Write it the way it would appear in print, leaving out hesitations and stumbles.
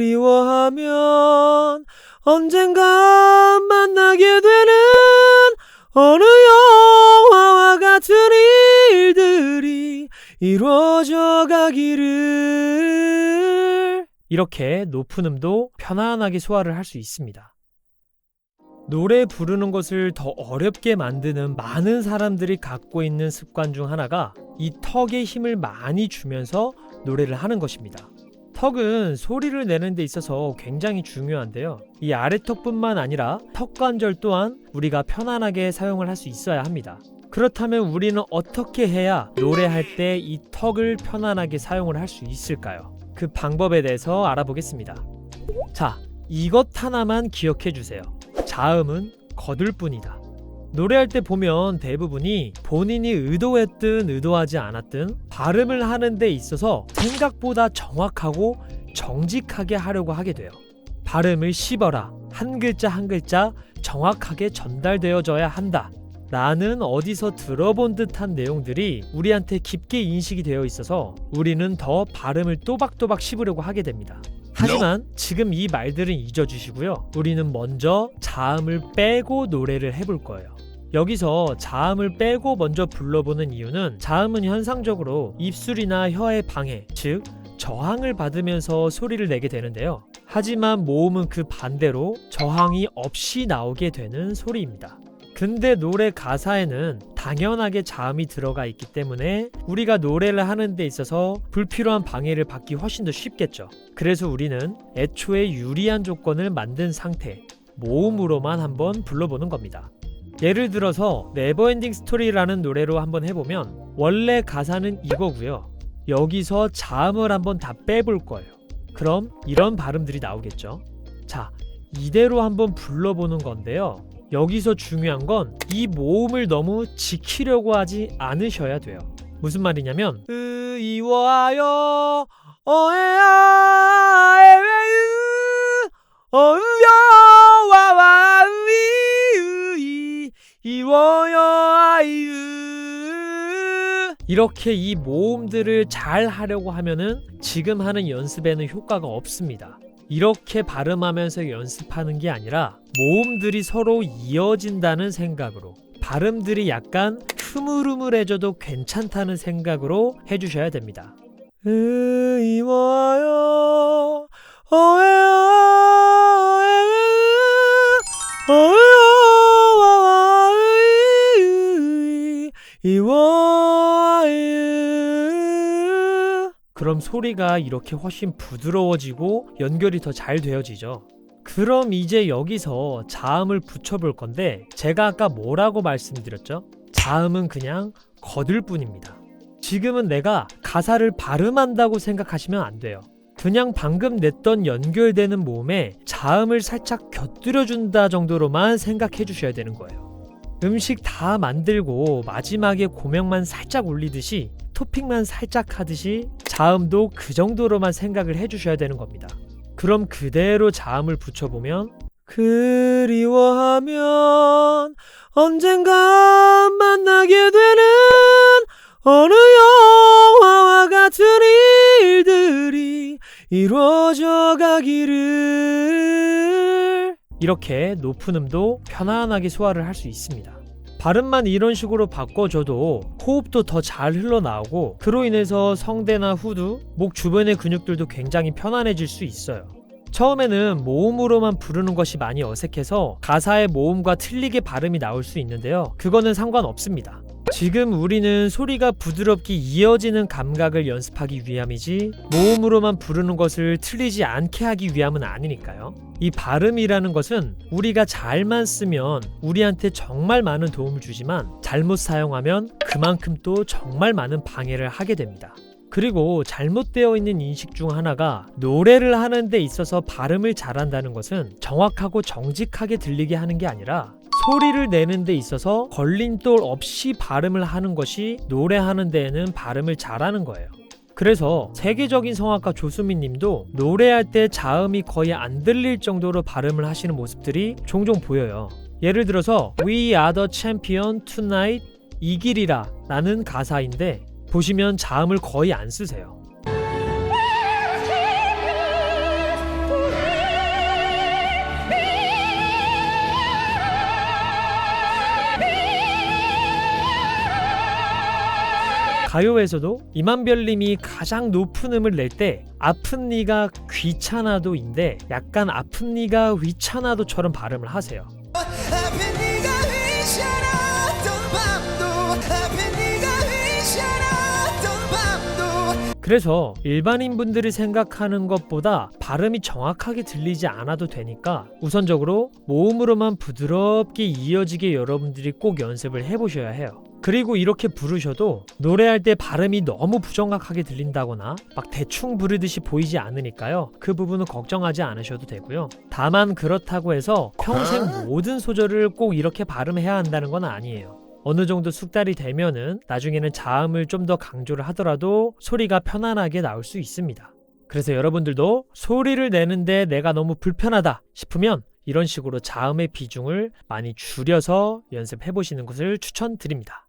그리워하면 언젠가 만나게 되는 어느 영화와 같은 일들이 이루어져 가기를. 이렇게 높은 음도 편안하게 소화를 할 수 있습니다. 노래 부르는 것을 더 어렵게 만드는 많은 사람들이 갖고 있는 습관 중 하나가 이 턱에 힘을 많이 주면서 노래를 하는 것입니다. 턱은 소리를 내는 데 있어서 굉장히 중요한데요. 이 아래턱뿐만 아니라 턱관절 또한 우리가 편안하게 사용을 할 수 있어야 합니다. 그렇다면 우리는 어떻게 해야 노래할 때 이 턱을 편안하게 사용을 할 수 있을까요? 그 방법에 대해서 알아보겠습니다. 자, 이것 하나만 기억해 주세요. 자음은 거들 뿐이다. 노래할 때 보면 대부분이 본인이 의도했든 의도하지 않았든 발음을 하는 데 있어서 생각보다 정확하고 정직하게 하려고 하게 돼요. 발음을 씹어라, 한 글자 한 글자 정확하게 전달되어져야 한다 라는 어디서 들어본 듯한 내용들이 우리한테 깊게 인식이 되어 있어서 우리는 더 발음을 또박또박 씹으려고 하게 됩니다. 하지만 지금 이 말들은 잊어주시고요. 우리는 먼저 자음을 빼고 노래를 해볼 거예요. 여기서 자음을 빼고 먼저 불러보는 이유는 자음은 현상적으로 입술이나 혀의 방해, 즉 저항을 받으면서 소리를 내게 되는데요. 하지만 모음은 그 반대로 저항이 없이 나오게 되는 소리입니다. 근데 노래 가사에는 당연하게 자음이 들어가 있기 때문에 우리가 노래를 하는 데 있어서 불필요한 방해를 받기 훨씬 더 쉽겠죠. 그래서 우리는 애초에 유리한 조건을 만든 상태, 모음으로만 한번 불러보는 겁니다. 예를 들어서 네버엔딩 스토리라는 노래로 한번 해보면 원래 가사는 이거고요. 여기서 자음을 한번 다 빼볼 거예요. 그럼 이런 발음들이 나오겠죠. 자, 이대로 한번 불러보는 건데요. 여기서 중요한 건 이 모음을 너무 지키려고 하지 않으셔야 돼요. 무슨 말이냐면 의워하여 어에아 에웨유 어유여와와 의의 이워여 아이유. 이렇게 이 모음들을 잘 하려고 하면은 지금 하는 연습에는 효과가 없습니다. 이렇게 발음하면서 연습하는 게 아니라 모음들이 서로 이어진다는 생각으로, 발음들이 약간 흐물흐물해져도 괜찮다는 생각으로 해주셔야 됩니다. 의워하여 그럼 소리가 이렇게 훨씬 부드러워지고 연결이 더 잘 되어지죠. 그럼 이제 여기서 자음을 붙여볼 건데 제가 아까 뭐라고 말씀드렸죠? 자음은 그냥 거들 뿐입니다. 지금은 내가 가사를 발음한다고 생각하시면 안 돼요. 그냥 방금 냈던 연결되는 모음에 자음을 살짝 곁들여준다 정도로만 생각해 주셔야 되는 거예요. 음식 다 만들고 마지막에 고명만 살짝 올리듯이 토핑만 살짝 하듯이 자음도 그 정도로만 생각을 해주셔야 되는 겁니다. 그럼 그대로 자음을 붙여보면 그리워하면 언젠가 만나게 되는 어느 영화와 같은 일들이 이루어져 가기를. 이렇게 높은 음도 편안하게 소화를 할 수 있습니다. 발음만 이런 식으로 바꿔줘도 호흡도 더 잘 흘러나오고 그로 인해서 성대나 후두, 목 주변의 근육들도 굉장히 편안해질 수 있어요. 처음에는 모음으로만 부르는 것이 많이 어색해서 가사의 모음과 틀리게 발음이 나올 수 있는데요. 그거는 상관없습니다. 지금 우리는 소리가 부드럽게 이어지는 감각을 연습하기 위함이지 모음으로만 부르는 것을 틀리지 않게 하기 위함은 아니니까요. 이 발음이라는 것은 우리가 잘만 쓰면 우리한테 정말 많은 도움을 주지만 잘못 사용하면 그만큼 또 정말 많은 방해를 하게 됩니다. 그리고 잘못되어 있는 인식 중 하나가 노래를 하는 데 있어서 발음을 잘한다는 것은 정확하고 정직하게 들리게 하는 게 아니라 소리를 내는 데 있어서 걸림돌 없이 발음을 하는 것이 노래하는 데에는 발음을 잘하는 거예요. 그래서 세계적인 성악가 조수민 님도 노래할 때 자음이 거의 안 들릴 정도로 발음을 하시는 모습들이 종종 보여요. 예를 들어서 We are the champion tonight 이길이라 라는 가사인데 보시면 자음을 거의 안 쓰세요. 가요에서도 이만별님이 가장 높은 음을 낼 때 아픈 니가 귀찮아도인데 약간 아픈 니가 귀찮아도처럼 발음을 하세요. 그래서 일반인 분들이 생각하는 것보다 발음이 정확하게 들리지 않아도 되니까 우선적으로 모음으로만 부드럽게 이어지게 여러분들이 꼭 연습을 해보셔야 해요. 그리고 이렇게 부르셔도 노래할 때 발음이 너무 부정확하게 들린다거나 막 대충 부르듯이 보이지 않으니까요. 그 부분은 걱정하지 않으셔도 되고요. 다만 그렇다고 해서 평생 모든 소절을 꼭 이렇게 발음해야 한다는 건 아니에요. 어느 정도 숙달이 되면은 나중에는 자음을 좀 더 강조를 하더라도 소리가 편안하게 나올 수 있습니다. 그래서 여러분들도 소리를 내는데 내가 너무 불편하다 싶으면 이런 식으로 자음의 비중을 많이 줄여서 연습해 보시는 것을 추천드립니다.